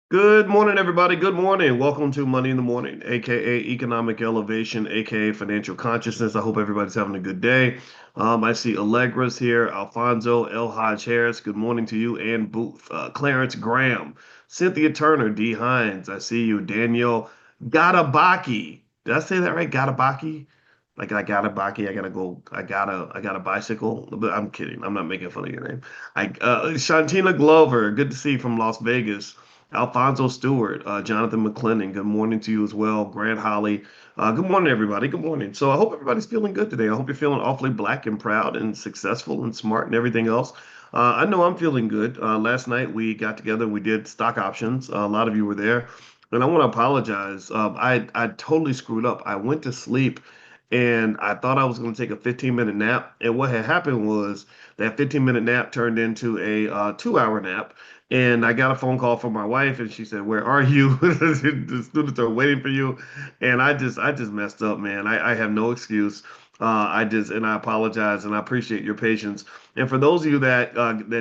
Good morning, everybody. Good morning. Welcome to Money in the Morning, aka Economic Elevation, aka Financial Consciousness. I hope everybody's having a good day. I see Allegra's here, Alfonso, El Hodge Harris. Good morning to you, and Booth, Clarence Graham, Cynthia Turner, D Hines. I see you, Daniel Gatabaki. Did I say that right? Gatabaki? Like I got a baki, I gotta go. I got a bicycle. But I'm kidding. I'm not making fun of your name. Shantina Glover. Good to see you from Las Vegas. Alfonso Stewart, Jonathan McClendon, good morning to you as well. Grant Holly, good morning, everybody. Good morning. So I hope everybody's feeling good today. I hope you're feeling awfully black and proud and successful and smart and everything else. I know I'm feeling good. Last night we got together, we did stock options. A lot of you were there. And I want to apologize. I totally screwed up. I went to sleep and I thought I was going to take a 15-minute nap. And what had happened was that 15-minute nap turned into a 2-hour nap. And I got a phone call from my wife, and she said, "Where are you? The students are waiting for you." And I just messed up, man. I have no excuse. And I apologize, and I appreciate your patience. And for those of you that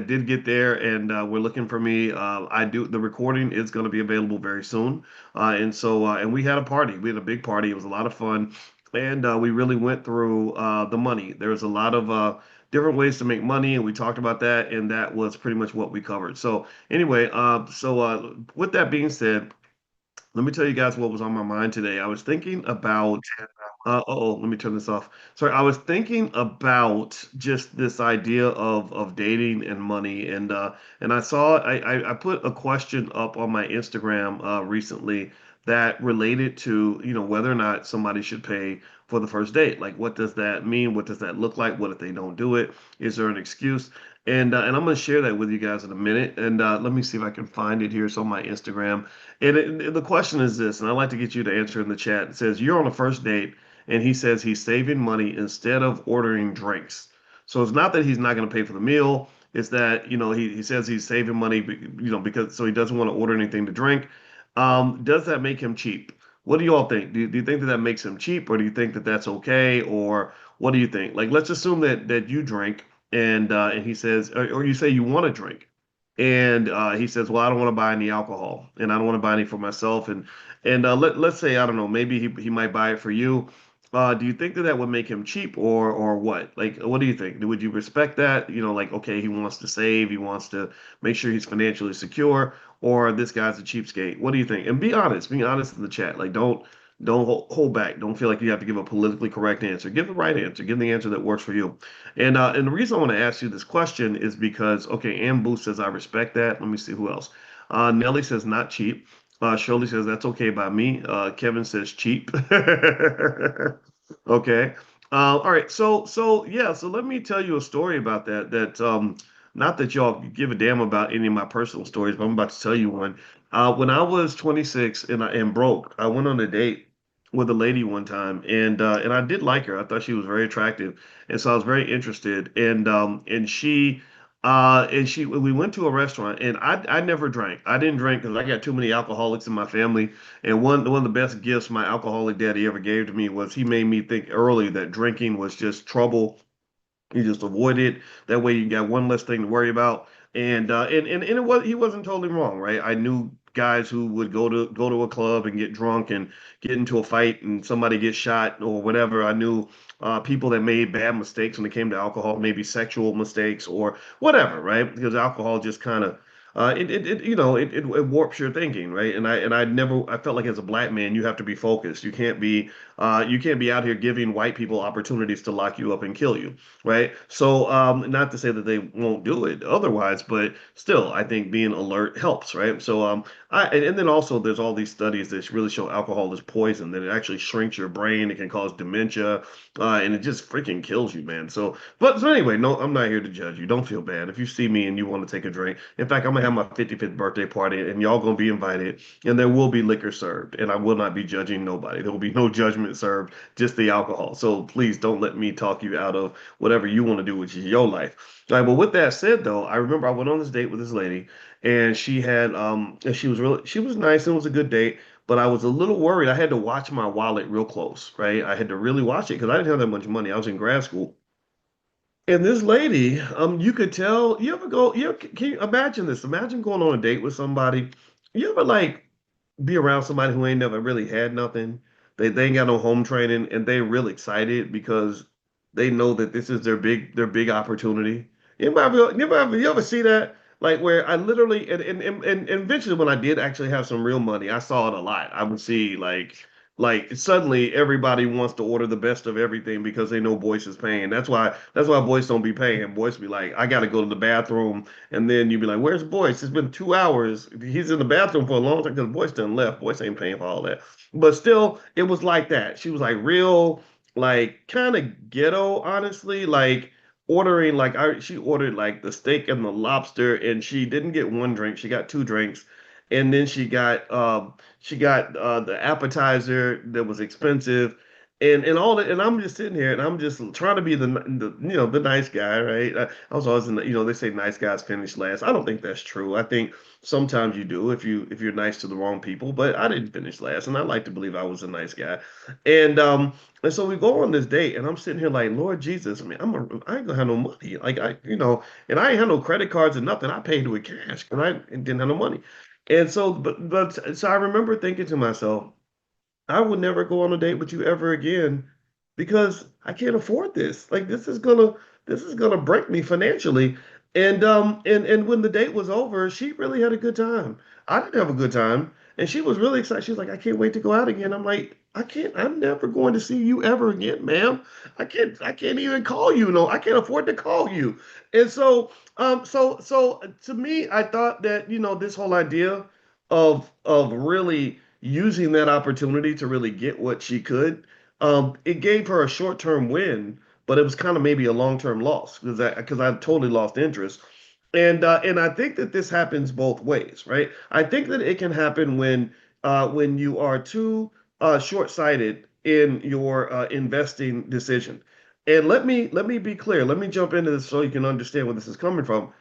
did get there and were looking for me, I do. The recording is going to be available very soon. And we had a party. We had a big party. It was a lot of fun, and we really went through the money. There was a lot of different ways to make money, and we talked about that, and that was pretty much what we covered. So anyway, with that being said, let me tell you guys what was on my mind today. I was thinking about let me turn this off. Sorry, I was thinking about just this idea of dating and money, and I put a question up on my Instagram recently that related to whether or not somebody should pay for the first date. Like, what does that mean? What does that look like? What if they don't do it? Is there an excuse? And I'm going to share that with you guys in a minute. And let me see if I can find it here. It's on my Instagram. The question is this, and I'd like to get you to answer in the chat. It says, you're on a first date and he says he's saving money instead of ordering drinks. So it's not that he's not going to pay for the meal. It's that, he says he's saving money, because so he doesn't want to order anything to drink. Does that make him cheap? What do you all think? Do you think that that makes him cheap, or do you think that that's okay, or what do you think? Like, let's assume that you drink, and he says, or you say you want to drink, and he says, well, I don't want to buy any alcohol, and I don't want to buy any for myself, and let's say I don't know, maybe he might buy it for you. Do you think that that would make him cheap or what? Like, what do you think? Would you respect that? Like, okay, he wants to save, he wants to make sure he's financially secure, or this guy's a cheapskate. What do you think? And be honest. Be honest in the chat. Like, don't hold back. Don't feel like you have to give a politically correct answer. Give the right answer. Give the answer that works for you. And the reason I want to ask you this question is because okay, Ann Booth says I respect that. Let me see who else. Nelly says not cheap. Shirley says that's okay by me. Kevin says cheap. Okay. All right. So yeah. So let me tell you a story about that. Not that y'all give a damn about any of my personal stories, but I'm about to tell you one. When I was 26 and broke, I went on a date with a lady one time, and I did like her. I thought she was very attractive, and so I was very interested. And we went to a restaurant, and I never drank. I didn't drink because I got too many alcoholics in my family. And one of the best gifts my alcoholic daddy ever gave to me was he made me think early that drinking was just trouble. You just avoid it. That way you got one less thing to worry about. And it was he wasn't totally wrong, right? I knew guys who would go to a club and get drunk and get into a fight and somebody get shot or whatever. I knew people that made bad mistakes when it came to alcohol, maybe sexual mistakes or whatever, right? Because alcohol just kind of it warps your thinking, right? I felt like as a black man, you have to be focused. You can't be out here giving white people opportunities to lock you up and kill you, right? So, not to say that they won't do it otherwise, but still, I think being alert helps, right? So, and then also there's all these studies that really show alcohol is poison, that it actually shrinks your brain, it can cause dementia, and it just freaking kills you, man. So anyway, no, I'm not here to judge you. Don't feel bad. If you see me and you want to take a drink, in fact, I'm gonna have my 55th birthday party, and y'all gonna be invited, and there will be liquor served, and I will not be judging nobody. There will be no judgment served, just the alcohol. So please don't let me talk you out of whatever you want to do, which is your life. All right, but with that said, though, I remember I went on this date with this lady, and she was nice and it was a good date, but I was a little worried. I had to watch my wallet real close, right? I had to really watch it because I didn't have that much money. I was in grad school. And this lady, you could tell, you ever go, can you imagine this? Imagine going on a date with somebody you ever like be around somebody who ain't never really had nothing. They ain't got no home training and they're real excited because they know that this is their big opportunity. You ever see that? Like where I literally and eventually when I did actually have some real money, I saw it a lot. I would see like suddenly everybody wants to order the best of everything because they know Boyce is paying. That's why Boyce don't be paying. Boyce be like, I gotta go to the bathroom, and then you be like, "Where's Boyce? It's been 2 hours. He's in the bathroom for a long time because Boyce done left. Boyce ain't paying for all that." But still, it was like that. She was like real, like kind of ghetto, honestly. Like ordering, she ordered like the steak and the lobster, and she didn't get one drink. She got two drinks, and then she got the appetizer that was expensive. And all that, and I'm just sitting here, and I'm just trying to be the nice guy, right? I was always they say nice guys finish last. I don't think that's true. I think sometimes you do if you're nice to the wrong people, but I didn't finish last, and I like to believe I was a nice guy. And um and so we go on this date, and I'm sitting here like, Lord Jesus, I mean, I ain't gonna have no money, like and I ain't have no credit cards or nothing. I paid with cash, and I didn't have no money. And so, so I remember thinking to myself, I would never go on a date with you ever again because I can't afford this. Like this is gonna break me financially. And when the date was over, she really had a good time. I didn't have a good time, and she was really excited. She was like, I can't wait to go out again. I'm like, I'm never going to see you ever again, ma'am. I can't even call you. No, I can't afford to call you. And so to me, I thought that, this whole idea of really using that opportunity to really get what she could, it gave her a short-term win, but it was kind of maybe a long-term loss because I totally lost interest. And I think that this happens both ways, right? I think that it can happen when you are too short-sighted in your investing decision. And let me be clear. Let me jump into this so you can understand where this is coming from.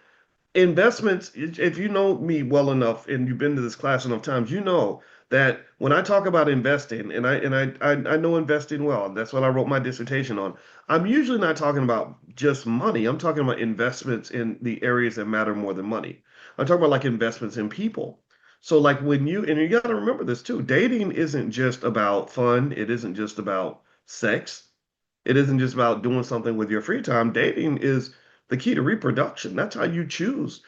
Investments, if you know me well enough and you've been to this class enough times, you know that when I talk about investing, and I know investing well, that's what I wrote my dissertation on. I'm usually not talking about just money. I'm talking about investments in the areas that matter more than money. I'm talking about like investments in people. So like and you got to remember this too, dating isn't just about fun. It isn't just about sex. It isn't just about doing something with your free time. Dating is the key to reproduction. That's how you choose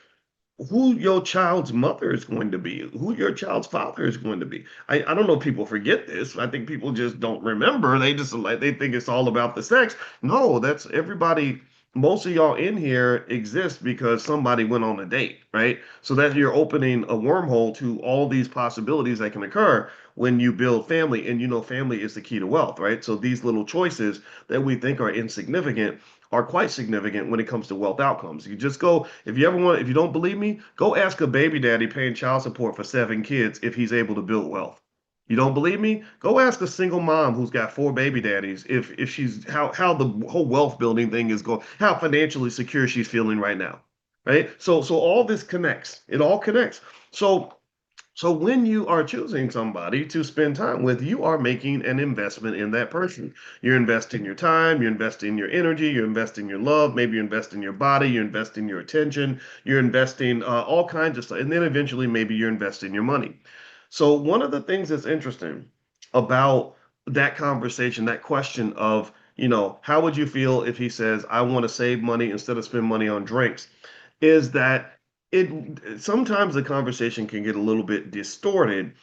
who your child's mother is going to be, who your child's father is going to be. I don't know if people forget this. I think people just don't remember. They just like they think it's all about the sex. No, that's everybody. Most of y'all in here exist because somebody went on a date, right? So that you're opening a wormhole to all these possibilities that can occur when you build family. And family is the key to wealth, right? So these little choices that we think are insignificant are quite significant when it comes to wealth outcomes. You just go, if you don't believe me, go ask a baby daddy paying child support for 7 kids if he's able to build wealth. You don't believe me? Go ask a single mom who's got 4 baby daddies if she's how the whole wealth building thing is going, how financially secure she's feeling right now. Right? So all this connects. It all connects. So when you are choosing somebody to spend time with, you are making an investment in that person. You're investing your time, you're investing your energy, you're investing your love, maybe you're investing your body, you're investing your attention, you're investing all kinds of stuff. And then eventually maybe you're investing your money. So one of the things that's interesting about that conversation, that question of, how would you feel if he says, I want to save money instead of spend money on drinks, is that it sometimes the conversation can get a little bit distorted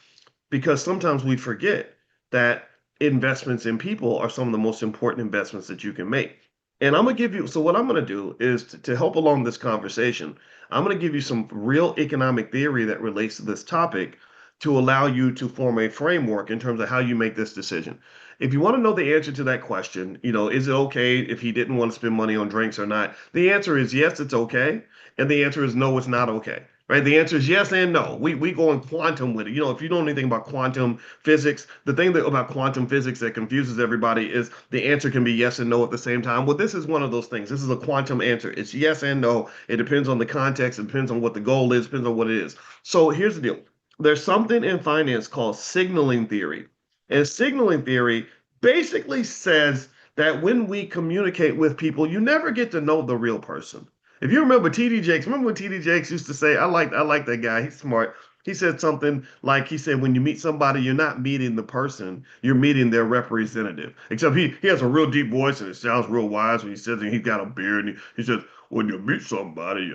because sometimes we forget that investments in people are some of the most important investments that you can make. And I'm gonna give you, so what I'm gonna do is to help along this conversation, I'm gonna give you some real economic theory that relates to this topic to allow you to form a framework in terms of how you make this decision. If you want to know the answer to that question, is it okay if he didn't want to spend money on drinks or not? The answer is yes, it's okay. And the answer is no, it's not okay. Right? The answer is yes and no. We go in quantum with it. If you know anything about quantum physics, the thing about quantum physics that confuses everybody is the answer can be yes and no at the same time. Well, this is one of those things. This is a quantum answer. It's yes and no. It depends on the context. It depends on what the goal is. It depends on what it is. So here's the deal. There's something in finance called signaling theory. And signaling theory basically says that when we communicate with people, you never get to know the real person. If you remember TD Jakes, remember when TD Jakes used to say, I like that guy, he's smart. He said something like, he said, when you meet somebody, you're not meeting the person, you're meeting their representative. Except he has a real deep voice and it sounds real wise when he says it. He's got a beard and he says, when you meet somebody,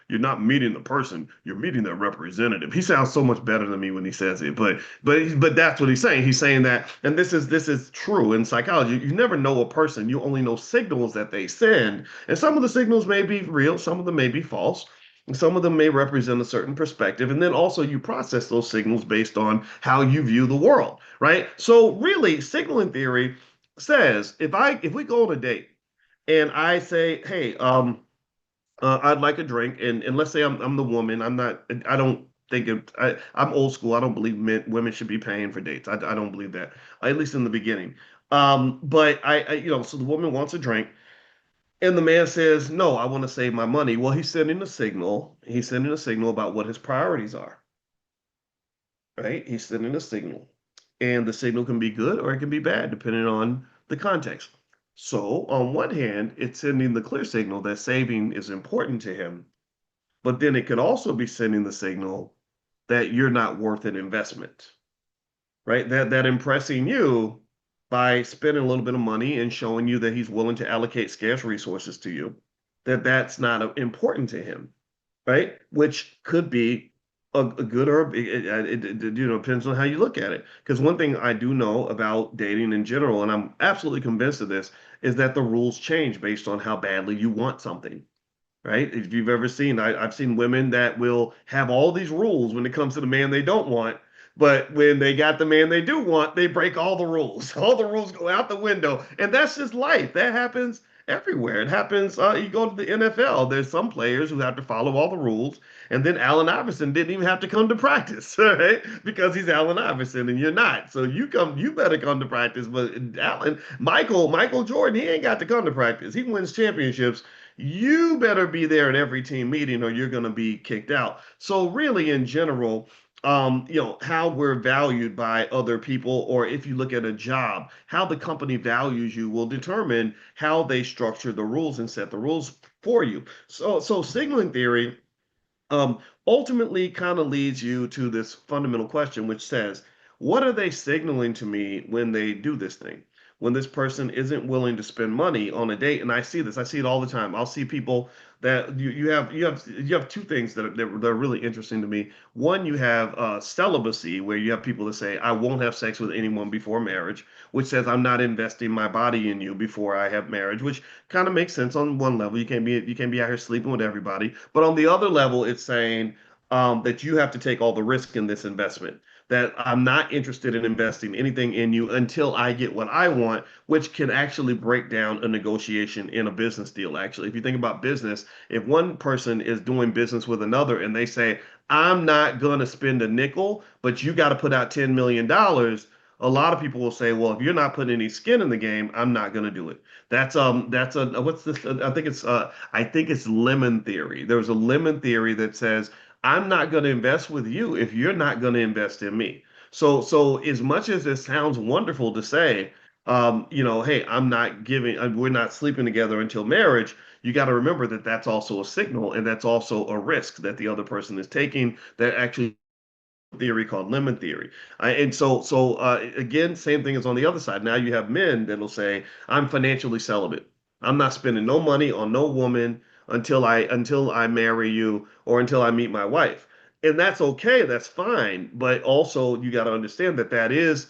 you're not meeting the person, you're meeting their representative. He sounds so much better than me when he says it, but that's what he's saying. He's saying that, and this is true in psychology. You never know a person; you only know signals that they send, and some of the signals may be real, some of them may be false. Some of them may represent a certain perspective, and then also you process those signals based on how you view the world, right? So really, signaling theory says if we go on a date and I say, hey, I'd like a drink, and let's say I'm the woman. I don't think I'm old school. I don't believe women should be paying for dates. I don't believe that, at least in the beginning. But so the woman wants a drink, and the man says, no, I want to save my money. Well, he's sending a signal. He's sending a signal about what his priorities are, right? He's sending a signal. And the signal can be good or it can be bad, depending on the context. So, on one hand, it's sending the clear signal that saving is important to him, but then it could also be sending the signal that you're not worth an investment, right? That impressing you by spending a little bit of money and showing you that he's willing to allocate scarce resources to you, that's not important to him, right? Which could be a good or depends on how you look at it. Because one thing I do know about dating in general, and I'm absolutely convinced of this, is that the rules change based on how badly you want something, right? If you've ever seen, I've seen women that will have all these rules when it comes to the man they don't want, but when they got the man they do want, they break all the rules. All the rules go out the window, and that's just life. That happens everywhere. It happens. You go to the NFL. There's some players who have to follow all the rules, and then Allen Iverson didn't even have to come to practice, right? Because he's Allen Iverson, and you're not. So you better come to practice. But Michael Jordan, he ain't got to come to practice. He wins championships. You better be there at every team meeting or you're going to be kicked out. So really, in general, how we're valued by other people, or if you look at a job, how the company values you will determine how they structure the rules and set the rules for you. So signaling theory um, ultimately kind of leads you to this fundamental question, which says, what are they signaling to me when they do this thing? When this person isn't willing to spend money on a date, and I see it all the time. I'll see people that you have two things that are really interesting to me. One, you have celibacy, where you have people that say, I won't have sex with anyone before marriage, which says I'm not investing my body in you before I have marriage, which kind of makes sense on one level. You can't be out here sleeping with everybody, but on the other level, it's saying that you have to take all the risk in this investment. That I'm not interested in investing anything in you until I get what I want, which can actually break down a negotiation in a business deal. Actually, if you think about business, if one person is doing business with another and they say, I'm not going to spend a nickel, but you got to put out $10 million, a lot of people will say, well, if you're not putting any skin in the game, I'm not going to do it. That's a what's this? I think it's lemon theory. There's a lemon theory that says I'm not going to invest with you if you're not going to invest in me. So as much as it sounds wonderful to say, hey, we're not sleeping together until marriage. You got to remember that that's also a signal and that's also a risk that the other person is taking that actually theory called lemon theory. And again, same thing as on the other side. Now you have men that'll say, I'm financially celibate. I'm not spending no money on no woman until I marry you or until I meet my wife. And that's okay, that's fine. But also you got to understand that that is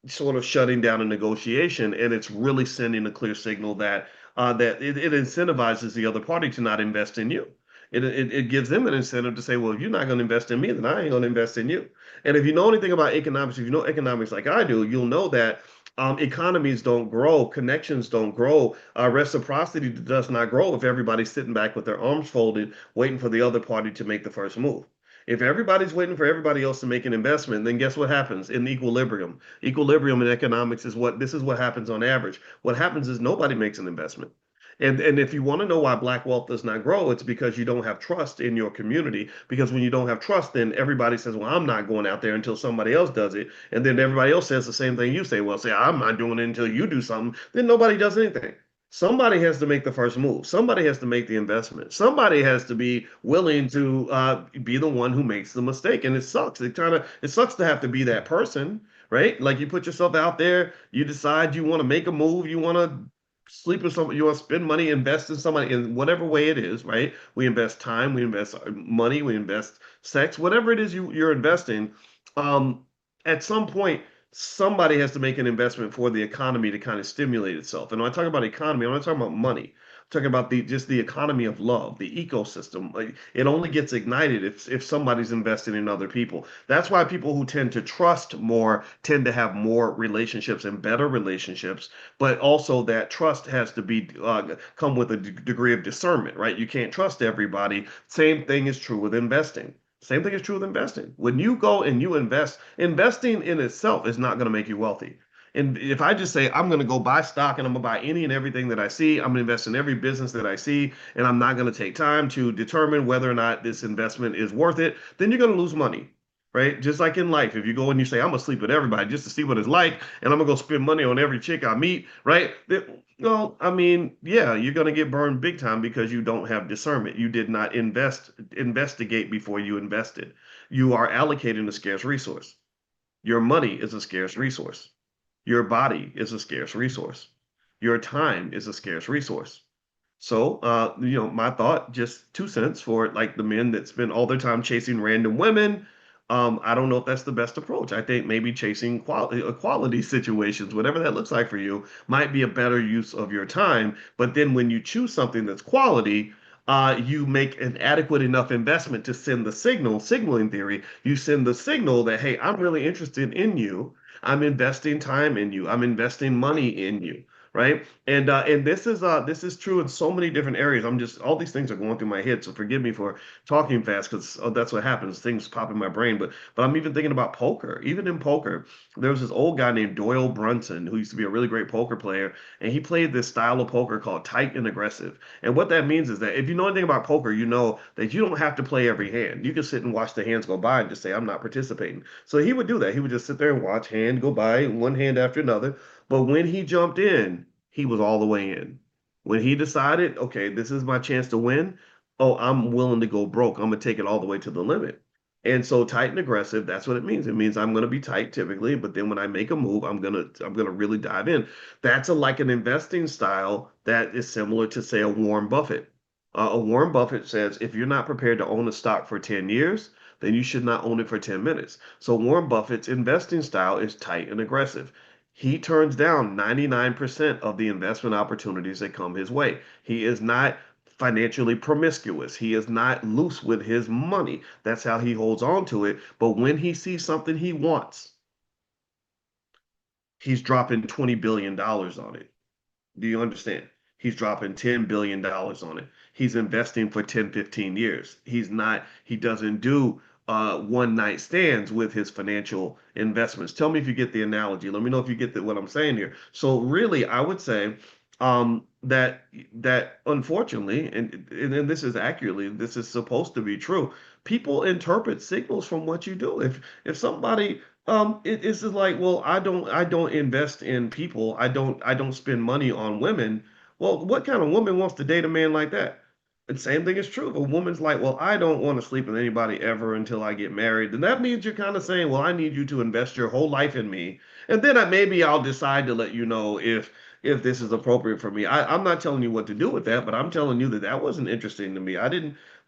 sort of shutting down a negotiation, and it's really sending a clear signal that it incentivizes the other party to not invest in you. It gives them an incentive to say, well, if you're not going to invest in me, then I ain't going to invest in you. And if you know anything about economics, if you know economics like I do, you'll know that economies don't grow, connections don't grow, reciprocity does not grow if everybody's sitting back with their arms folded, waiting for the other party to make the first move. If everybody's waiting for everybody else to make an investment, then guess what happens in equilibrium? Equilibrium in economics is what happens on average. What happens is nobody makes an investment. And if you want to know why black wealth does not grow, it's because you don't have trust in your community. Because when you don't have trust, then everybody says, well, I'm not going out there until somebody else does it. And then everybody else says the same thing you say. Well, say, I'm not doing it until you do something. Then nobody does anything. Somebody has to make the first move. Somebody has to make the investment. Somebody has to be willing to be the one who makes the mistake. And it sucks. It sucks to have to be that person, right? Like you put yourself out there, you decide you want to make a move, you want to sleep with somebody, you want to spend money, invest in somebody in whatever way it is, right? We invest time, we invest money, we invest sex, whatever it is you're investing. Um, at some point, somebody has to make an investment for the economy to kind of stimulate itself. And when I talk about economy, I'm not talking about money. I'm talking about the just the economy of love, the ecosystem. Like, it only gets ignited if somebody's investing in other people. That's why people who tend to trust more tend to have more relationships and better relationships. But also that trust has to be come with a degree of discernment, right? You can't trust everybody. Same thing is true with investing. Same thing is true with investing. When you go and you invest, investing in itself is not going to make you wealthy. And if I just say, I'm going to go buy stock and I'm going to buy any and everything that I see, I'm going to invest in every business that I see, and I'm not going to take time to determine whether or not this investment is worth it, then you're going to lose money, right? Just like in life, if you go and you say, I'm going to sleep with everybody just to see what it's like, and I'm going to go spend money on every chick I meet, right? Well, I mean, yeah, you're going to get burned big time because you don't have discernment. You did not investigate before you invested. You are allocating a scarce resource. Your money is a scarce resource. Your body is a scarce resource. Your time is a scarce resource. So, my thought, just 2 cents for like the men that spend all their time chasing random women. I don't know if that's the best approach. I think maybe chasing quality situations, whatever that looks like for you, might be a better use of your time. But then when you choose something that's quality, you make an adequate enough investment to send the signaling theory. You send the signal that, hey, I'm really interested in you. I'm investing time in you. I'm investing money in you, right? And this is true in so many different areas. I'm just all these things are going through my head, so forgive me for talking fast because that's what happens. Things pop in my brain. But I'm even thinking about poker. Even in poker, there was this old guy named Doyle Brunson who used to be a really great poker player, and he played this style of poker called tight and aggressive. And what that means is that if you know anything about poker, you know that you don't have to play every hand. You can sit and watch the hands go by and just say, I'm not participating. So he would do that. He would just sit there and watch hand go by, one hand after another. But when he jumped in, he was all the way in. When he decided, okay, this is my chance to win, oh, I'm willing to go broke. I'm gonna take it all the way to the limit. And so tight and aggressive, that's what it means. It means I'm gonna be tight typically, but then when I make a move, I'm gonna really dive in. That's like an investing style that is similar to say a Warren Buffett. A Warren Buffett says if you're not prepared to own a stock for 10 years, then you should not own it for 10 minutes. So Warren Buffett's investing style is tight and aggressive. He turns down 99% of the investment opportunities that come his way. He is not financially promiscuous. He is not loose with his money. That's how he holds on to it. But when he sees something he wants, he's dropping $20 billion on it. Do you understand? He's dropping $10 billion on it. He's investing for 10, 15 years. He doesn't do one night stands with his financial investments. Tell me if you get the analogy. Let me know if you get what I'm saying here. So really, I would say that unfortunately, and this is accurately, this is supposed to be true. People interpret signals from what you do. If somebody it's just like, well, I don't invest in people. I don't spend money on women. Well, what kind of woman wants to date a man like that? And same thing is true. If a woman's like, well, I don't want to sleep with anybody ever until I get married, then that means you're kind of saying, well, I need you to invest your whole life in me, and then maybe I'll decide to let you know if this is appropriate for me. I'm not telling you what to do with that, but I'm telling you that that wasn't interesting to me.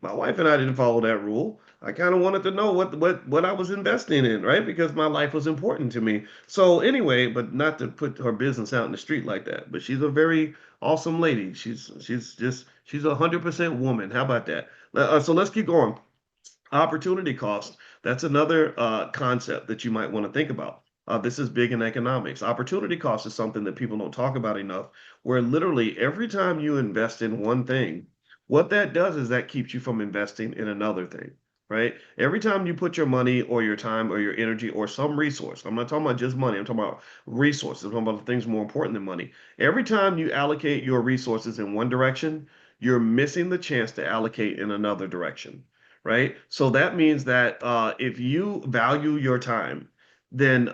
My wife and I didn't follow that rule. I kind of wanted to know what I was investing in, right? Because my life was important to me. So anyway, but not to put her business out in the street like that. But she's a very awesome lady. She's 100% woman. How about that? So let's keep going. Opportunity cost. That's another concept that you might want to think about. This is big in economics. Opportunity cost is something that people don't talk about enough, where literally every time you invest in one thing, what that does is that keeps you from investing in another thing, right? Every time you put your money or your time or your energy or some resource, I'm not talking about just money, I'm talking about resources, I'm talking about things more important than money. Every time you allocate your resources in one direction, you're missing the chance to allocate in another direction, right? So that means that if you value your time, then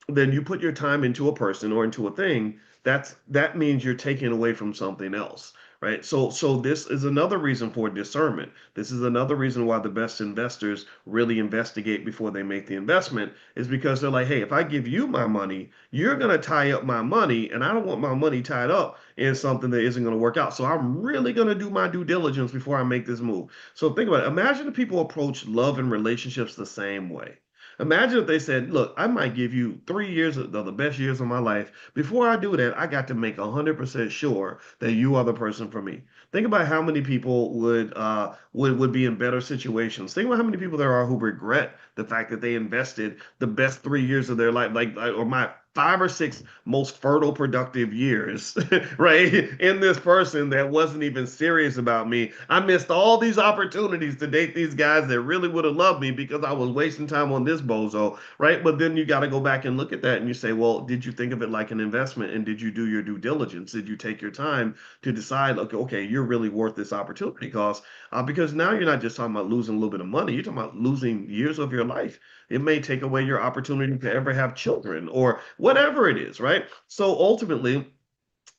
then you put your time into a person or into a thing. that means you're taking away from something else, right? So this is another reason for discernment. This is another reason why the best investors really investigate before they make the investment, is because they're like, hey, if I give you my money, you're going to tie up my money, and I don't want my money tied up in something that isn't going to work out. So I'm really going to do my due diligence before I make this move. So think about it. Imagine if people approach love and relationships the same way. Imagine if they said, look, I might give you 3 years of the best years of my life. Before I do that, I got to make 100% sure that you are the person for me. Think about how many people would be in better situations. Think about how many people there are who regret the fact that they invested the best 3 years of their life, or my 5 or 6 most fertile, productive years, right? In this person that wasn't even serious about me. I missed all these opportunities to date these guys that really would have loved me because I was wasting time on this bozo, right? But then you got to go back and look at that and you say, well, did you think of it like an investment, and did you do your due diligence? Did you take your time to decide, okay, you're really worth this opportunity cost? Because now you're not just talking about losing a little bit of money, you're talking about losing years of your life. It may take away your opportunity to ever have children or whatever it is, right? So ultimately,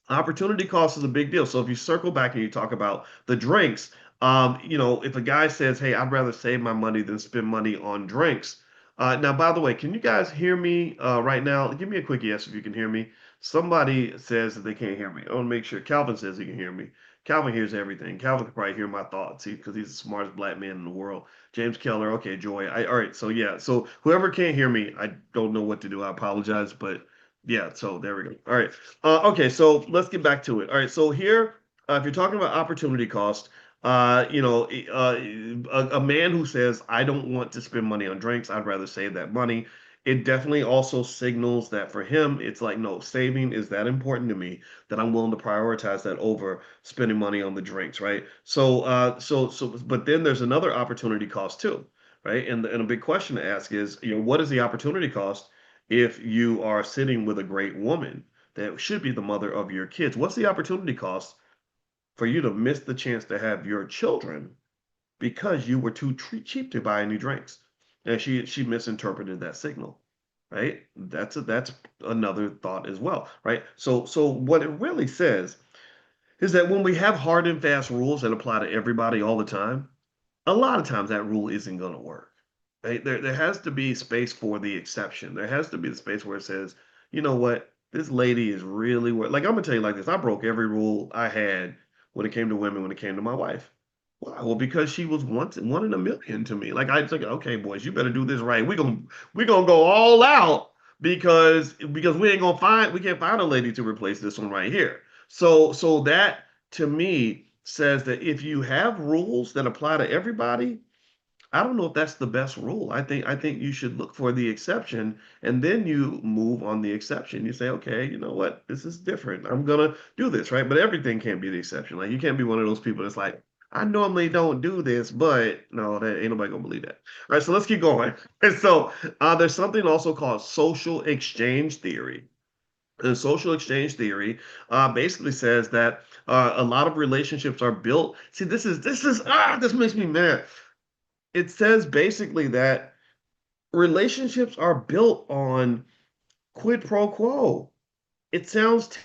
opportunity cost is a big deal. So if you circle back and you talk about the drinks, if a guy says, "Hey, I'd rather save my money than spend money on drinks." Now, by the way, can you guys hear me right now? Give me a quick yes if you can hear me. Somebody says that they can't hear me. I want to make sure. Calvin says he can hear me. Calvin hears everything. Calvin can probably hear my thoughts because he's the smartest black man in the world. James Keller, okay, Joy. All right, so yeah, so whoever can't hear me, I don't know what to do. I apologize, but yeah, so there we go. All right. Okay, so let's get back to it. All right, so here, if you're talking about opportunity cost, a man who says, I don't want to spend money on drinks, I'd rather save that money. It definitely also signals that for him, it's like, no, saving is that important to me that I'm willing to prioritize that over spending money on the drinks, right? But then there's another opportunity cost too, right? And a big question to ask is, what is the opportunity cost if you are sitting with a great woman that should be the mother of your kids? What's the opportunity cost for you to miss the chance to have your children because you were too cheap to buy any drinks? And she misinterpreted that signal, right? That's another thought as well, right? So what it really says is that when we have hard and fast rules that apply to everybody all the time, a lot of times that rule isn't going to work. Right? There has to be space for the exception. There has to be the space where it says, you know what, this lady is really like, I'm gonna tell you like this. I broke every rule I had when it came to women, when it came to my wife. Why? Well, because she was one in a million to me. Like I think, okay, boys, you better do this right. We gonna go all out because we can't find a lady to replace this one right here. So that to me says that if you have rules that apply to everybody, I don't know if that's the best rule. I think you should look for the exception and then you move on the exception. You say, okay, you know what? This is different. I'm gonna do this, right? But everything can't be the exception. Like you can't be one of those people that's like, I normally don't do this, but no, that ain't nobody gonna believe that. All right, so let's keep going. And so there's something also called social exchange theory. And social exchange theory basically says that a lot of relationships are built. See, this makes me mad. It says basically that relationships are built on quid pro quo. It sounds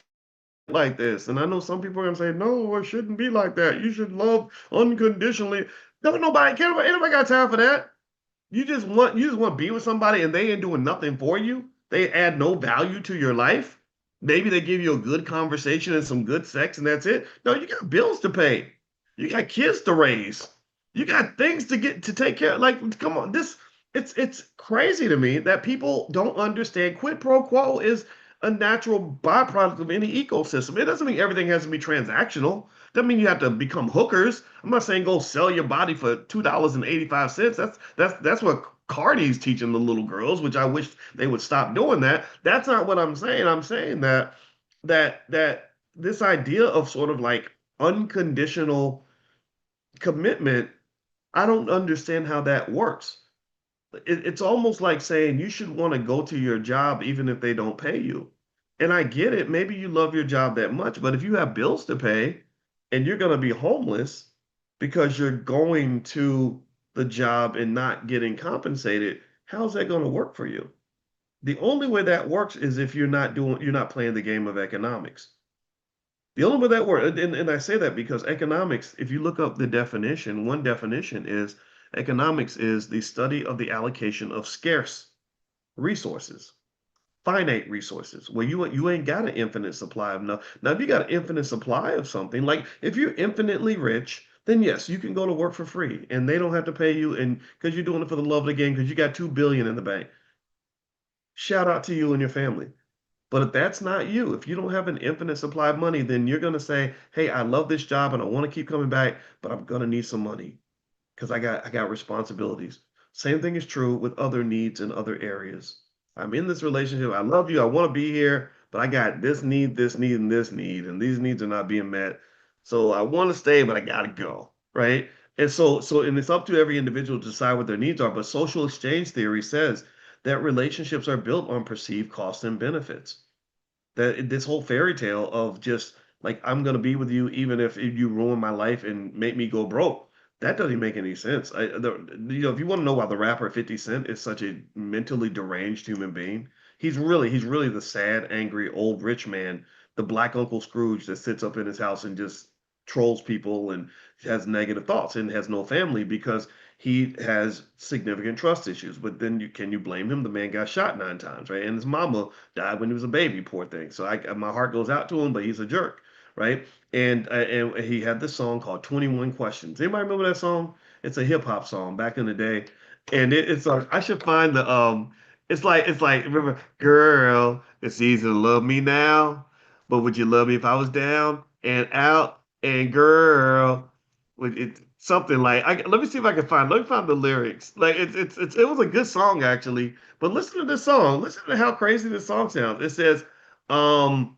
like this, and I know some people are gonna say, "No, it shouldn't be like that. You should love unconditionally." No, ain't nobody got time for that. You just want to be with somebody, and they ain't doing nothing for you. They add no value to your life. Maybe they give you a good conversation and some good sex, and that's it. No, you got bills to pay. You got kids to raise. You got things to take care of. Like, come on, it's crazy to me that people don't understand quid pro quo is a natural byproduct of any ecosystem. It doesn't mean everything has to be transactional. Doesn't mean you have to become hookers. I'm not saying go sell your body for $2.85. That's what Cardi's teaching the little girls, which I wish they would stop doing that. That's not what I'm saying. I'm saying that this idea of sort of like unconditional commitment, I don't understand how that works. It's almost like saying you should want to go to your job even if they don't pay you. And I get it. Maybe you love your job that much, but if you have bills to pay and you're going to be homeless because you're going to the job and not getting compensated, how's that going to work for you? The only way that works is if you're not playing the game of economics. The only way that works, and I say that because economics, if you look up the definition, one definition is economics is the study of the allocation of scarce resources, finite resources. Well, you ain't got an infinite supply of no. Now, if you got an infinite supply of something, like if you're infinitely rich, then yes, you can go to work for free, and they don't have to pay you, and because you're doing it for the love of the game, because you got 2 billion in the bank. Shout out to you and your family. But if that's not you, if you don't have an infinite supply of money, then you're going to say, "Hey, I love this job and I want to keep coming back, but I'm going to need some money because I got responsibilities." Same thing is true with other needs in other areas. I'm in this relationship. I love you. I want to be here, but I got this need, and this need, and these needs are not being met. So I want to stay, but I gotta go, right? And and it's up to every individual to decide what their needs are. But social exchange theory says that relationships are built on perceived costs and benefits. That this whole fairy tale of just like I'm gonna be with you even if you ruin my life and make me go broke. That doesn't make any sense. If you want to know why the rapper 50 Cent is such a mentally deranged human being, he's really the sad, angry, old rich man, the black Uncle Scrooge that sits up in his house and just trolls people and has negative thoughts and has no family because he has significant trust issues. But then can you blame him? The man got shot 9 times, right? And his mama died when he was a baby, poor thing. So my heart goes out to him, but he's a jerk, right? And he had this song called 21 Questions. Anybody remember that song? It's a hip hop song back in the day. And it's like I should find the it's like remember, girl, it's easy to love me now, but would you love me if I was down and out? And girl, would it something like let me see if I can find let me find the lyrics. Like it was a good song actually. But listen to this song. Listen to how crazy this song sounds. It says, um,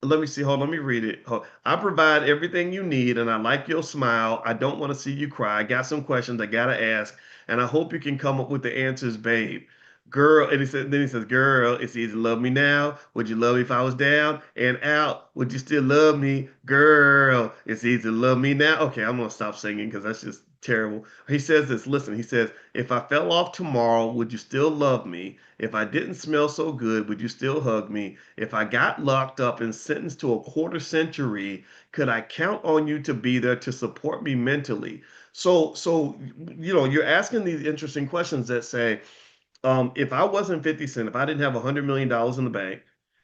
let me see. Hold on, let me read it. I provide everything you need, and I like your smile. I don't want to see you cry. I got some questions I gotta ask, and I hope you can come up with the answers, babe. Girl, and then he says, "Girl, it's easy to love me now. Would you love me if I was down and out? Would you still love me, girl? It's easy to love me now." Okay, I'm gonna stop singing because that's just terrible. He says this. Listen, he says, "If I fell off tomorrow, would you still love me? If I didn't smell so good, would you still hug me? If I got locked up and sentenced to a quarter century, could I count on you to be there to support me mentally?" You're asking these interesting questions that say, if I wasn't 50 Cent, if I didn't have $100 million in the bank,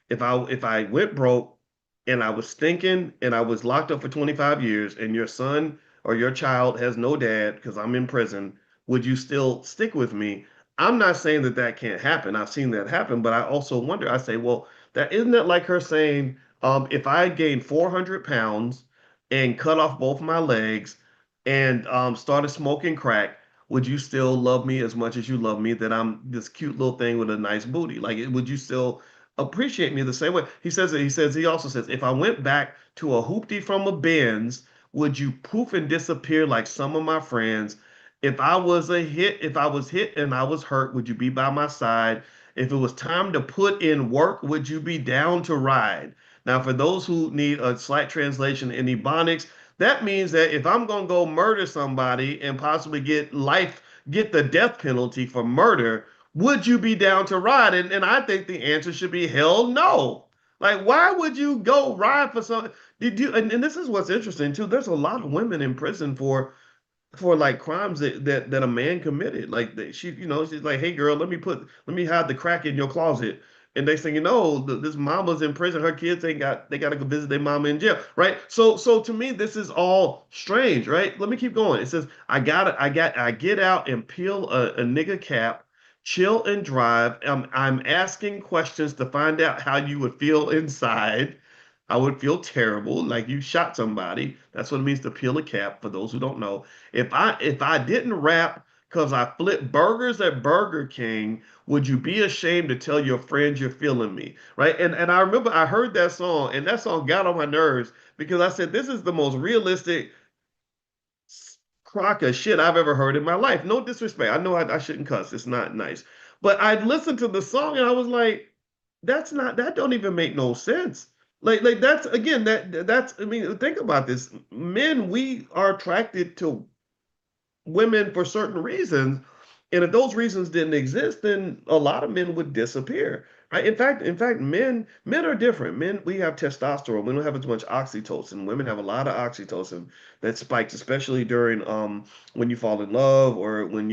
if I went broke and I was stinking and I was locked up for 25 years and your son or your child has no dad because I'm in prison, would you still stick with me? I'm not saying that that can't happen. I've seen that happen, but I also wonder, I say, well, that isn't that like her saying, if I gained 400 pounds and cut off both my legs and started smoking crack, would you still love me as much as you love me that I'm this cute little thing with a nice booty? Like, would you still appreciate me the same way? He also says, if I went back to a hoopty from a Benz, would you poof and disappear like some of my friends? If I was hit and I was hurt, would you be by my side? If it was time to put in work, would you be down to ride? Now, for those who need a slight translation in Ebonics, that means that if I'm going to go murder somebody and possibly get the death penalty for murder, would you be down to ride? And I think the answer should be hell no. Like, why would you go ride for some? Did you? And this is what's interesting too. There's a lot of women in prison for like crimes that a man committed. Like she's like, "Hey girl, let me hide the crack in your closet." And next thing you know, this mama's in prison. Her kids ain't got they got to go visit their mama in jail, right? So to me, this is all strange, right? Let me keep going. It says, I get out and peel a nigga cap, chill and drive. I'm asking questions to find out how you would feel inside. I would feel terrible, like you shot somebody. That's what it means to peel a cap, for those who don't know. If I didn't rap because I flipped burgers at Burger King, would you be ashamed to tell your friends you're feeling me? Right? And I remember I heard that song, and that song got on my nerves because I said, this is the most realistic crock of shit I've ever heard in my life. No disrespect. I know I shouldn't cuss. It's not nice. But I listened to the song and I was like, that don't even make no sense. Like that's again that's I mean think about this. Men, we are attracted to women for certain reasons, And if those reasons didn't exist, then a lot of men would disappear. Right? In fact, men are different. Men, we have testosterone. We don't have as much oxytocin. Women have a lot of oxytocin that spikes, especially during when you fall in love or when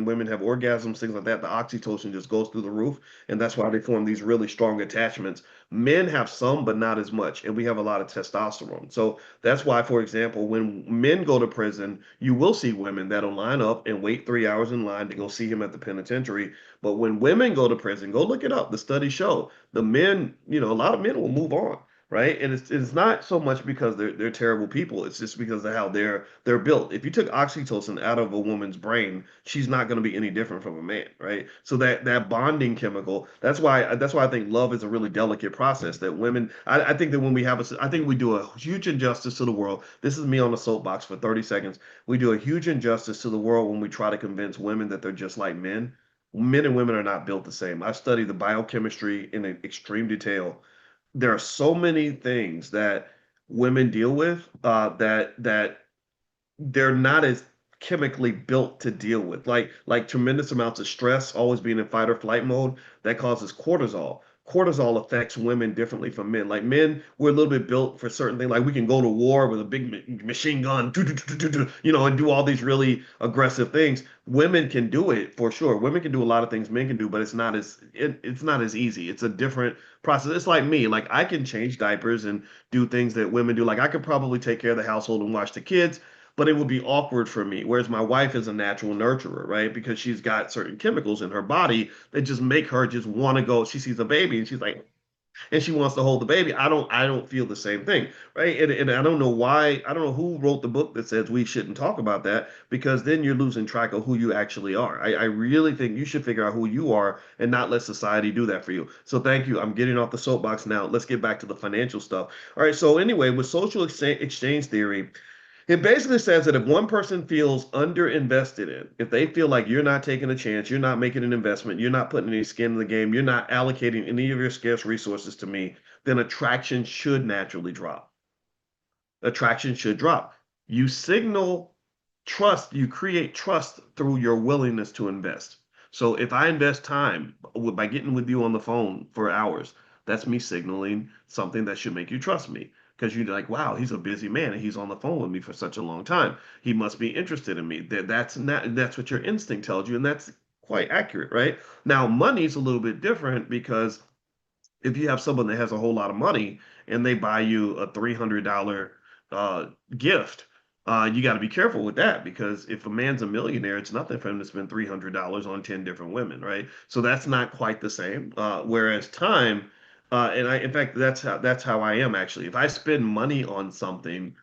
women have orgasms, things like that. The oxytocin just goes through the roof, and that's why they form these really strong attachments. Men have some, but not as much, and we have a lot of testosterone. So that's why, for example, when men go to prison, you will see women that'll line up and wait 3 hours in line to go see him at the penitentiary. But when women go to prison, go look it up. The studies show the men, a lot of men will move on, right? And it's not so much because they're terrible people. It's just because of how they're built. If you took oxytocin out of a woman's brain, she's not going to be any different from a man, right? So that bonding chemical, that's why I think love is a really delicate process. That women, I think that when we have I think we do a huge injustice to the world. This is me on the soapbox for 30 seconds. We do a huge injustice to the world when we try to convince women that they're just like men. Men and women are not built the same. I've studied the biochemistry in extreme detail. There are so many things that women deal with that they're not as chemically built to deal with. Like tremendous amounts of stress, always being in fight or flight mode, that causes cortisol. Cortisol affects women differently from men. Like men, we're a little bit built for certain things. Like we can go to war with a big machine gun, and do all these really aggressive things. Women can do it for sure. Women can do a lot of things men can do, but it's not as easy. It's a different process. It's like me. Like I can change diapers and do things that women do. Like I could probably take care of the household and watch the kids, but it would be awkward for me. Whereas my wife is a natural nurturer, right? Because she's got certain chemicals in her body that just make her just want to go. She sees a baby and she's like, and she wants to hold the baby. I don't feel the same thing, right? And I don't know why. I don't know who wrote the book that says we shouldn't talk about that because then you're losing track of who you actually are. I really think you should figure out who you are and not let society do that for you. So thank you. I'm getting off the soapbox now. Let's get back to the financial stuff. All right. So anyway, with social exchange theory, it basically says that if one person feels underinvested in, if they feel like you're not taking a chance, you're not making an investment, you're not putting any skin in the game, you're not allocating any of your scarce resources to me, then attraction should naturally drop. Attraction should drop. You signal trust, you create trust through your willingness to invest. So if I invest time by getting with you on the phone for hours, that's me signaling something that should make you trust me. Because you're like, wow, he's a busy man and he's on the phone with me for such a long time. He must be interested in me. That's what your instinct tells you, and that's quite accurate, right? Now, money's a little bit different because if you have someone that has a whole lot of money and they buy you a $300 gift, you got to be careful with that because if a man's a millionaire, it's nothing for him to spend $300 on 10 different women, right? So that's not quite the same. Whereas time, in fact, that's how I am actually. If I spend money on something,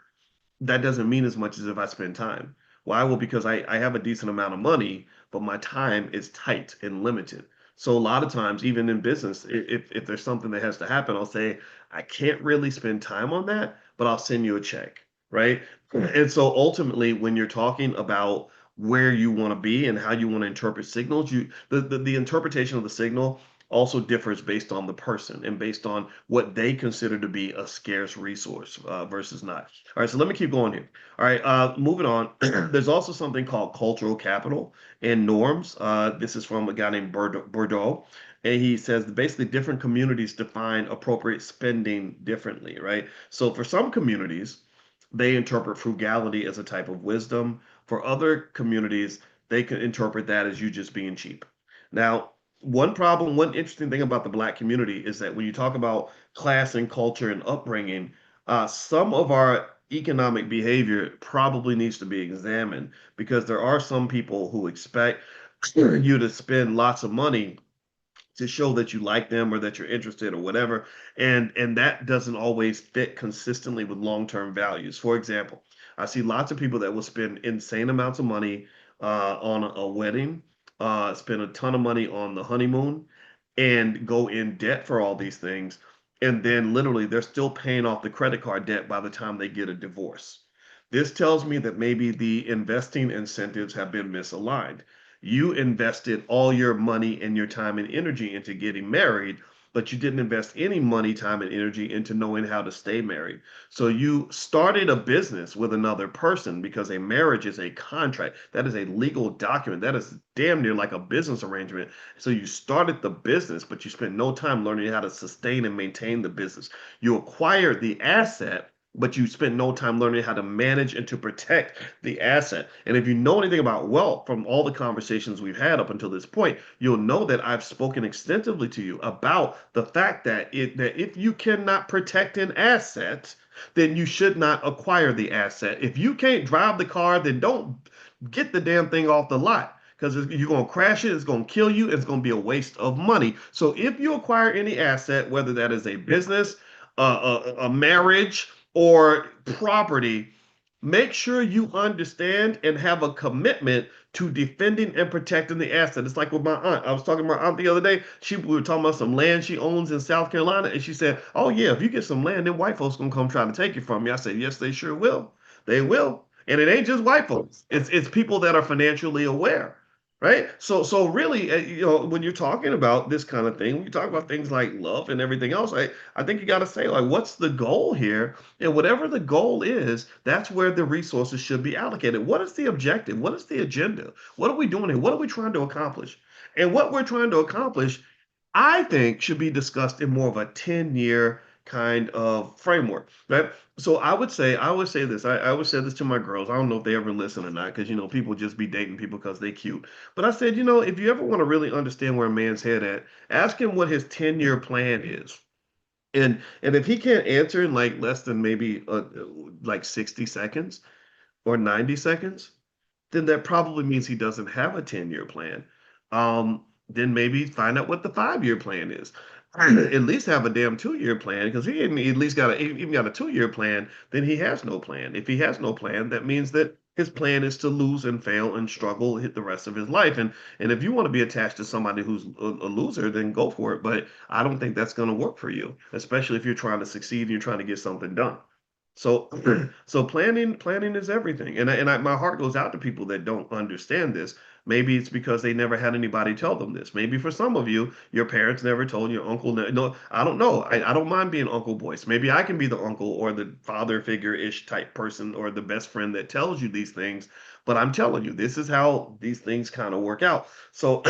that doesn't mean as much as if I spend time. Why? Well, because I have a decent amount of money, but my time is tight and limited. So a lot of times, even in business, if there's something that has to happen, I'll say, I can't really spend time on that, but I'll send you a check, right? And so ultimately, when you're talking about where you want to be and how you want to interpret signals, the interpretation of the signal also differs based on the person and based on what they consider to be a scarce resource versus not. All right, so let me keep going here. All right, moving on. There's also something called cultural capital and norms. This is from a guy named Bordeaux. And he says that basically different communities define appropriate spending differently, right? So for some communities, they interpret frugality as a type of wisdom. For other communities, they can interpret that as you just being cheap. Now, one interesting thing about the Black community is that when you talk about class and culture and upbringing, some of our economic behavior probably needs to be examined because there are some people who expect you to spend lots of money to show that you like them or that you're interested or whatever, and that doesn't always fit consistently with long-term values. For example, I see lots of people that will spend insane amounts of money on a wedding, spend a ton of money on the honeymoon, and go in debt for all these things, and then literally they're still paying off the credit card debt by the time they get a divorce. This tells me that maybe the investing incentives have been misaligned. You invested all your money and your time and energy into getting married, but you didn't invest any money, time, and energy into knowing how to stay married. So you started a business with another person because a marriage is a contract. That is a legal document. That is damn near like a business arrangement. So you started the business, but you spent no time learning how to sustain and maintain the business. You acquired the asset, but you spent no time learning how to manage and to protect the asset. And if you know anything about wealth from all the conversations we've had up until this point, you'll know that I've spoken extensively to you about the fact that if you cannot protect an asset, then you should not acquire the asset. If you can't drive the car, then don't get the damn thing off the lot because you're going to crash it, it's going to kill you, it's going to be a waste of money. So if you acquire any asset, whether that is a business, a marriage, or property, make sure you understand and have a commitment to defending and protecting the asset. It's like with my aunt. I was talking to my aunt the other day. We were talking about some land she owns in South Carolina, and she said, "Oh yeah, if you get some land, then white folks gonna come try to take it from you." I said, "Yes, they sure will. They will." And it ain't just white folks. It's people that are financially aware, right? So really, when you're talking about this kind of thing, when you talk about things like love and everything else, I think you got to say like, what's the goal here? And whatever the goal is, that's where the resources should be allocated. What is the objective? What is the agenda? What are we doing here? What are we trying to accomplish? And what we're trying to accomplish, I think, should be discussed in more of a 10-year kind of framework, right? So I would say this. I would say this to my girls. I don't know if they ever listen or not, because people just be dating people because they cute. But I said, if you ever want to really understand where a man's head at, ask him what his 10-year plan is. And if he can't answer in like less than maybe like 60 seconds or 90 seconds, then that probably means he doesn't have a 10-year plan. Then maybe find out what the 5-year plan is. At least have a damn 2-year plan, because he ain't at least got even got a 2-year plan, then he has no plan. If he has no plan, that means that his plan is to lose and fail and struggle hit the rest of his life. And if you want to be attached to somebody who's a loser, then go for it. But I don't think that's going to work for you, especially if you're trying to succeed and you're trying to get something done. So, so planning is everything, my heart goes out to people that don't understand this. Maybe it's because they never had anybody tell them this. Maybe for some of you, your parents never told your uncle. No, I don't know. I don't mind being Uncle Boyce. Maybe I can be the uncle or the father figure-ish type person or the best friend that tells you these things. But I'm telling you, this is how these things kind of work out. So,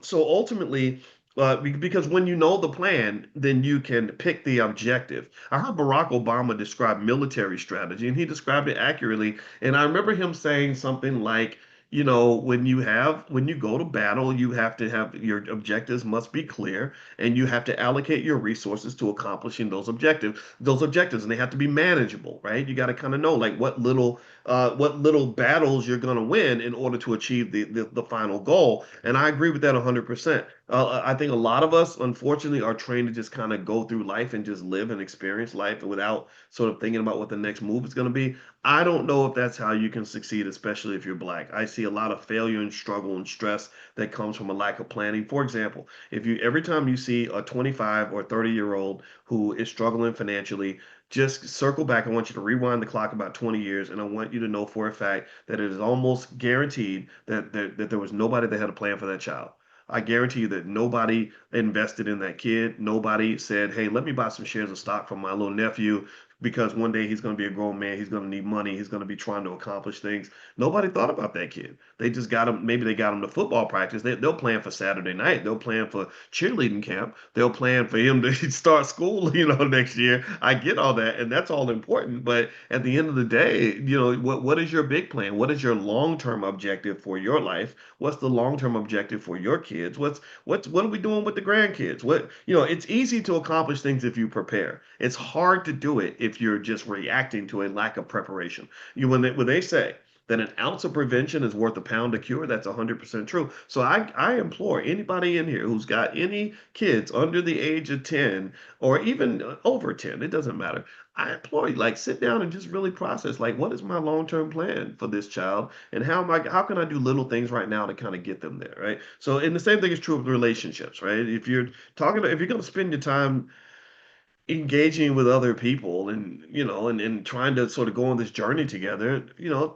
so ultimately, because when you know the plan, then you can pick the objective. I heard Barack Obama describe military strategy, and he described it accurately. And I remember him saying something like, when you go to battle, you have to have your objectives must be clear, and you have to allocate your resources to accomplishing those objectives, and they have to be manageable, right? You got to kind of know like what little battles you're going to win in order to achieve the final goal. And I agree with that 100%. I think a lot of us, unfortunately, are trained to just kind of go through life and just live and experience life without sort of thinking about what the next move is going to be. I don't know if that's how you can succeed, especially if you're black. I see a lot of failure and struggle and stress that comes from a lack of planning. For example, if you every time you see a 25 or 30-year-old who is struggling financially, just circle back. I want you to rewind the clock about 20 years, and I want you to know for a fact that it is almost guaranteed that there was nobody that had a plan for that child. I guarantee you that nobody invested in that kid. Nobody said, "Hey, let me buy some shares of stock from my little nephew because one day he's going to be a grown man. He's going to need money. He's going to be trying to accomplish things." Nobody thought about that kid. They just got him. Maybe they got him to football practice. They'll plan for Saturday night. They'll plan for cheerleading camp. They'll plan for him to start school, next year. I get all that, and that's all important. But at the end of the day, what is your big plan? What is your long-term objective for your life? What's the long-term objective for your kids? What are we doing with the grandkids? It's easy to accomplish things if you prepare. It's hard to do it if you're just reacting to a lack of preparation. When they say that an ounce of prevention is worth a pound of cure, that's 100% true. So I implore anybody in here who's got any kids under the age of 10 or even over 10, it doesn't matter. I implore you, like, sit down and just really process, like, what is my long-term plan for this child, and how can I do little things right now to kind of get them there, right? So, and the same thing is true with relationships, right? If you're going to spend your time engaging with other people and and trying to sort of go on this journey together,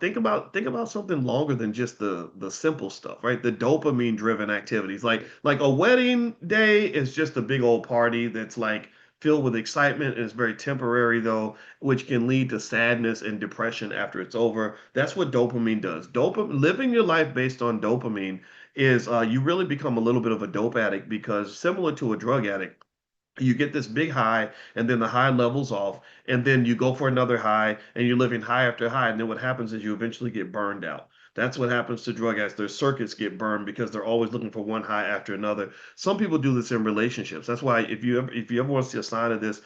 think about something longer than just the simple stuff, right? The dopamine driven activities, like a wedding day is just a big old party that's like filled with excitement and it's very temporary though, which can lead to sadness and depression after it's over. That's what dopamine does. Dopamine, living your life based on dopamine is you really become a little bit of a dope addict, because similar to a drug addict, you get this big high and then the high levels off and then you go for another high and you're living high after high, and then what happens is you eventually get burned out. That's what happens to drug addicts. Their circuits get burned because they're always looking for one high after another. Some people do this in relationships. That's why if you ever want to see a sign of this,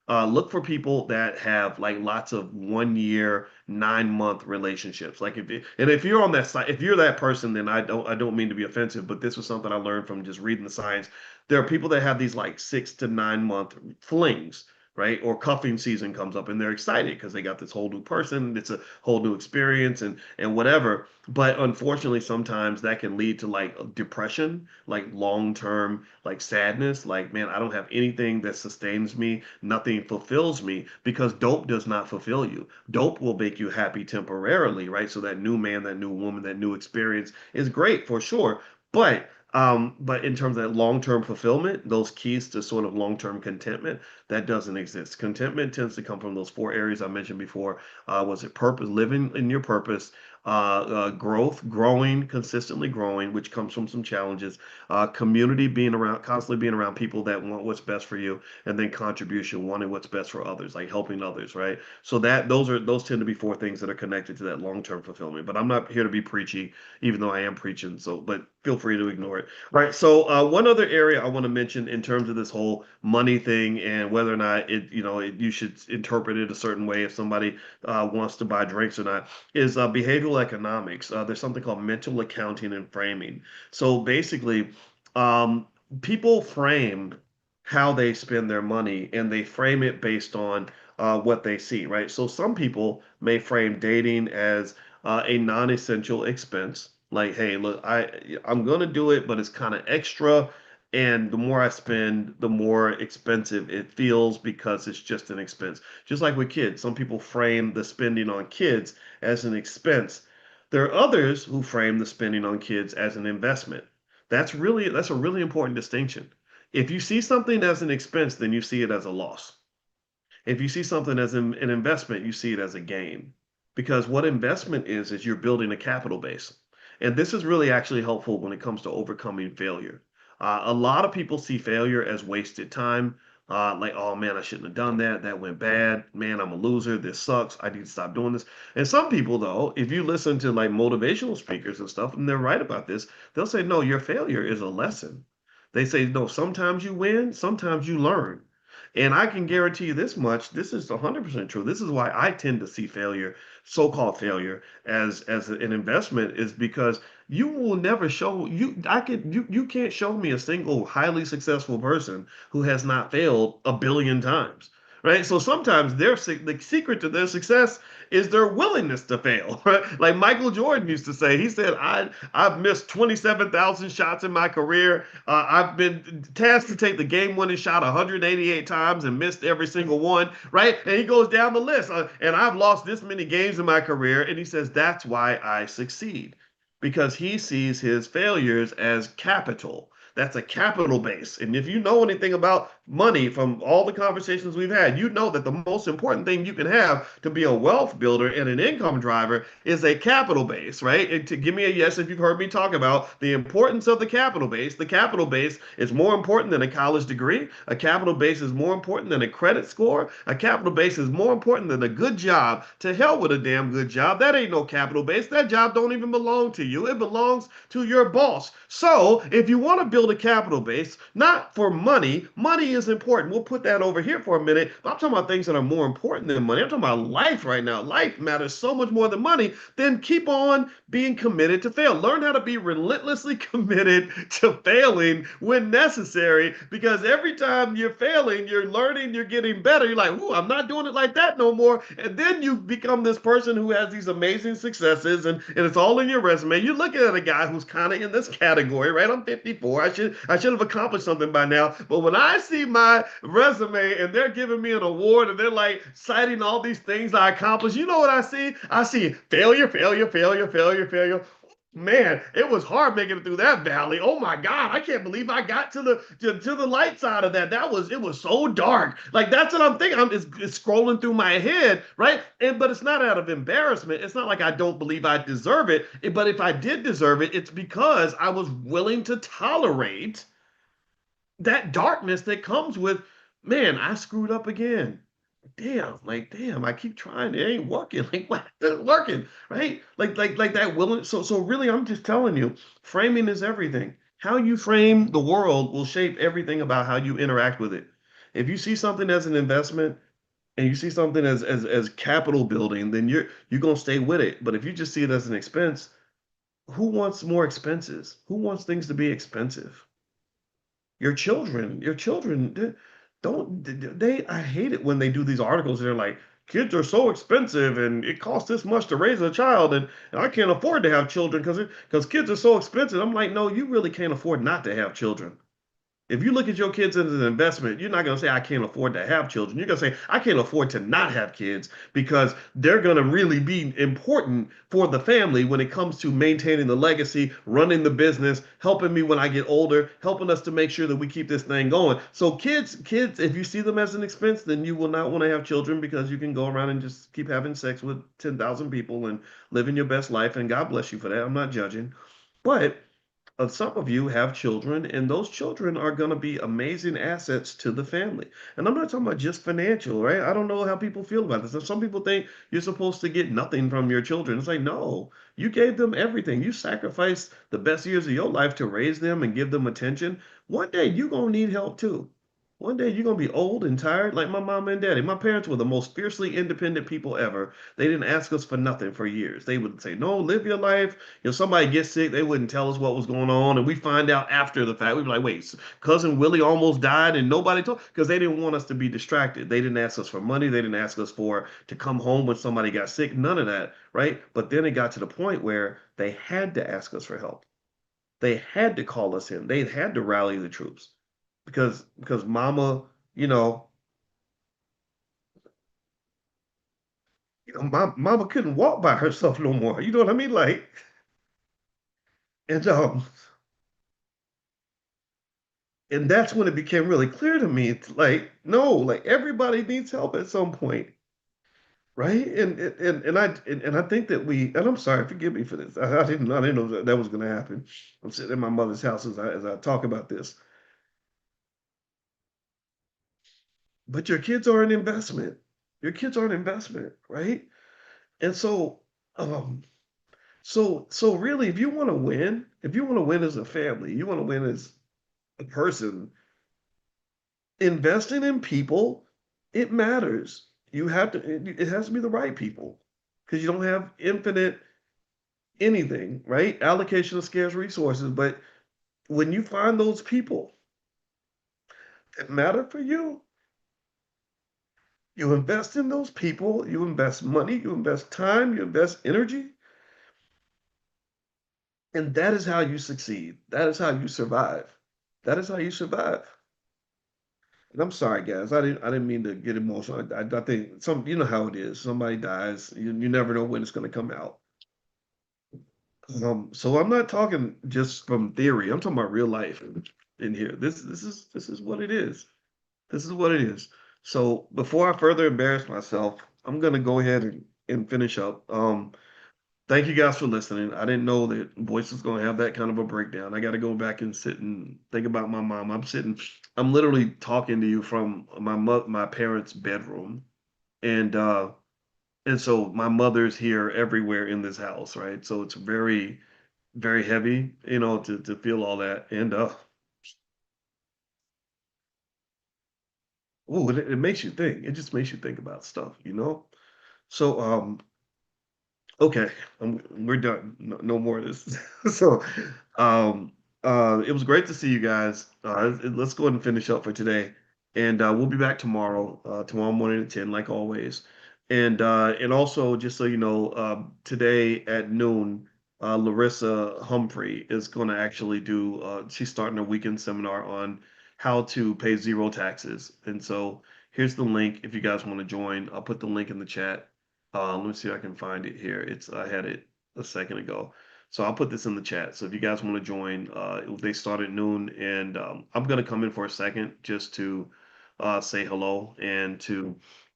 look for people that have like lots of 1 year, 9 month relationships. Like if you're on that side, if you're that person, then I don't mean to be offensive, but this was something I learned from just reading the science. There are people that have these like 6 to 9 month flings, right? Or cuffing season comes up and they're excited because they got this whole new person. It's a whole new experience and whatever. But unfortunately, sometimes that can lead to like depression, like long term, like sadness. Like, man, I don't have anything that sustains me. Nothing fulfills me, because dope does not fulfill you. Dope will make you happy temporarily, right? So that new man, that new woman, that new experience is great for sure. But in terms of long-term fulfillment, those keys to sort of long-term contentment, that doesn't exist. Contentment tends to come from those four areas I mentioned before. Was it purpose, living in your purpose, growth, growing, consistently growing, which comes from some challenges, community, being around, constantly being around people that want what's best for you, and then contribution, wanting what's best for others, like helping others, right? So those tend to be four things that are connected to that long-term fulfillment. But I'm not here to be preachy, even though I am preaching. So, but feel free to ignore it. All right. So one other area I want to mention in terms of this whole money thing and whether or not you should interpret it a certain way if somebody wants to buy drinks or not, is behavioral economics. There's something called mental accounting and framing. So basically, um, people frame how they spend their money and they frame it based on what they see, right? So some people may frame dating as a non-essential expense. Like, hey, look, I'm gonna do it, but it's kind of extra, and the more I spend, the more expensive it feels because it's just an expense. Just like with kids, some people frame the spending on kids as an expense. There are others who frame the spending on kids as an investment. That's a really important distinction. If you see something as an expense, then you see it as a loss. If you see something as an investment, you see it as a gain. Because what investment is you're building a capital base. And this is really actually helpful when it comes to overcoming failure. A lot of people see failure as wasted time. Like, oh man, I shouldn't have done that. That went bad. Man, I'm a loser. This sucks. I need to stop doing this. And some people, though, if you listen to like motivational speakers and stuff, and they're right about this, they'll say, no, your failure is a lesson. They say, no, sometimes you win, sometimes you learn. And I can guarantee you this much, this is 100% true. This is why I tend to see failure, so-called failure, as an investment, is because you will never show you can't show me a single highly successful person who has not failed a billion times. Right? So sometimes the secret to their success is their willingness to fail. Right? Like Michael Jordan used to say, he said, I've missed 27,000 shots in my career. I've been tasked to take the game-winning shot 188 times and missed every single one, right? And he goes down the list. And I've lost this many games in my career. And he says, that's why I succeed. Because he sees his failures as capital. That's a capital base. And if you know anything about money from all the conversations we've had, you know that the most important thing you can have to be a wealth builder and an income driver is a capital base, right? And to give me a yes if you've heard me talk about the importance of the capital base. The capital base is more important than a college degree. A capital base is more important than a credit score. A capital base is more important than a good job. To hell with a damn good job. That ain't no capital base. That job don't even belong to you. It belongs to your boss. So if you want to build a capital base, not for money, money is important. We'll put that over here for a minute. But I'm talking about things that are more important than money. I'm talking about life right now. Life matters so much more than money. Then keep on being committed to fail. Learn how to be relentlessly committed to failing when necessary, because every time you're failing, you're learning, you're getting better. You're like, ooh, I'm not doing it like that no more. And then you become this person who has these amazing successes, and it's all in your resume. You're looking at a guy who's kind of in this category, right? I'm 54. I should have accomplished something by now. But when I see see my resume and they're giving me an award and they're like citing all these things I accomplished. You know what I see? I see failure, failure, failure, failure, failure. Man, it was hard making it through that valley. Oh my God, I can't believe I got to the light side of that. It was so dark. Like that's what I'm thinking. It's scrolling through my head, right? And but it's not out of embarrassment. It's not like I don't believe I deserve it. But if I did deserve it, it's because I was willing to tolerate that darkness that comes with, man, I screwed up again. Damn, I keep trying, it ain't working. Like what isn't working, right? Like that willing. So really I'm just telling you, framing is everything. How you frame the world will shape everything about how you interact with it. If you see something as an investment and you see something as capital building, then you're gonna stay with it. But if you just see it as an expense, who wants more expenses? Who wants things to be expensive? Your children don't they I hate it when they do these articles and they're like, kids are so expensive and it costs this much to raise a child and I can't afford to have children because kids are so expensive. I'm like, no, you really can't afford not to have children. If you look at your kids as an investment, you're not going to say, I can't afford to have children. You're going to say, I can't afford to not have kids because they're going to really be important for the family when it comes to maintaining the legacy, running the business, helping me when I get older, helping us to make sure that we keep this thing going. So kids, if you see them as an expense, then you will not want to have children because you can go around and just keep having sex with 10,000 people and living your best life. And God bless you for that. I'm not judging. But some of you have children, and those children are going to be amazing assets to the family. And I'm not talking about just financial, right? I don't know how people feel about this. Some people think you're supposed to get nothing from your children. It's like, no, you gave them everything. You sacrificed the best years of your life to raise them and give them attention. One day you're going to need help too. One day you're going to be old and tired like my mom and daddy. My parents were the most fiercely independent people ever. They didn't ask us for nothing for years. They would say, no, live your life. Somebody gets sick, they wouldn't tell us what was going on, and we find out after the fact. We'd be like, wait, cousin Willie almost died, and nobody told because they didn't want us to be distracted. They didn't ask us for money. They didn't ask us for to come home when somebody got sick. None of that, right? But then it got to the point where they had to ask us for help. They had to call us in. They had to rally the troops because Mama, you know, my Mama couldn't walk by herself no more. You know what I mean? Like, and and that's when it became really clear to me. It's like, no, like everybody needs help at some point, right? And I think that and I'm sorry, forgive me for this. I didn't know that was going to happen. I'm sitting in my mother's house as I talk about this. But your kids are an investment. Your kids are an investment, right? And um, so really, if you want to win as a family, you want to win as a person, investing in people, it matters. It has to be the right people because you don't have infinite anything, right? Allocation of scarce resources. But when you find those people that matter for you invest in those people, you invest money, you invest time, you invest energy, and that is how you succeed. That is how you survive. That is how you survive. And I'm sorry, guys. I didn't mean to get emotional. I think you know how it is. Somebody dies. You never know when it's going to come out. So I'm not talking just from theory. I'm talking about real life in here. This is what it is. This is what it is. So before I further embarrass myself, I'm gonna go ahead and finish up. Thank you guys for listening. I didn't know that Boyce was gonna have that kind of a breakdown. I got to go back and sit and think about my mom. I'm literally talking to you from my parents' bedroom, and so my mother's here everywhere in this house, right? So it's very very heavy, to feel all that. And oh, it makes you think. It just makes you think about stuff. So okay, we're done. No, no more of this. So um it was great to see you guys. Let's go ahead and finish up for today. And we'll be back tomorrow morning at 10, like always. And also, just so you know, today at noon, Larissa Humphrey is going to actually she's starting a weekend seminar on how to pay zero taxes. And so here's the link if you guys want to join. I'll put the link in the chat. Let me see if I can find it here. I had it a second ago. So I'll put this in the chat. So if you guys want to join, they start at noon, and I'm gonna come in for a second just to say hello and to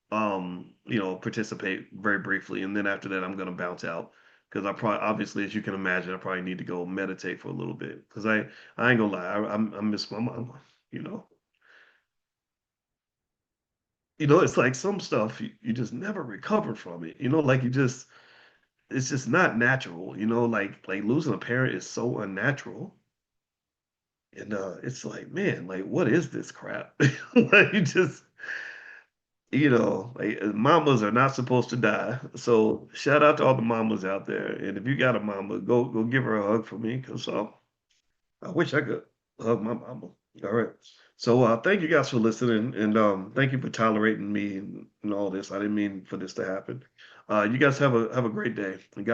participate very briefly, and then after that, I'm gonna bounce out because I probably, obviously, as you can imagine, I probably need to go meditate for a little bit because I ain't gonna lie, I miss my mama. You know, it's like some stuff you just never recover from it. Like it's just not natural. Like losing a parent is so unnatural. And it's like, man, like what is this crap? Like you just, like mamas are not supposed to die. So shout out to all the mamas out there. And if you got a mama, go give her a hug for me, because I wish I could hug my mama. All right. So thank you guys for listening, and thank you for tolerating me and all this. I didn't mean for this to happen. You guys have a great day. And God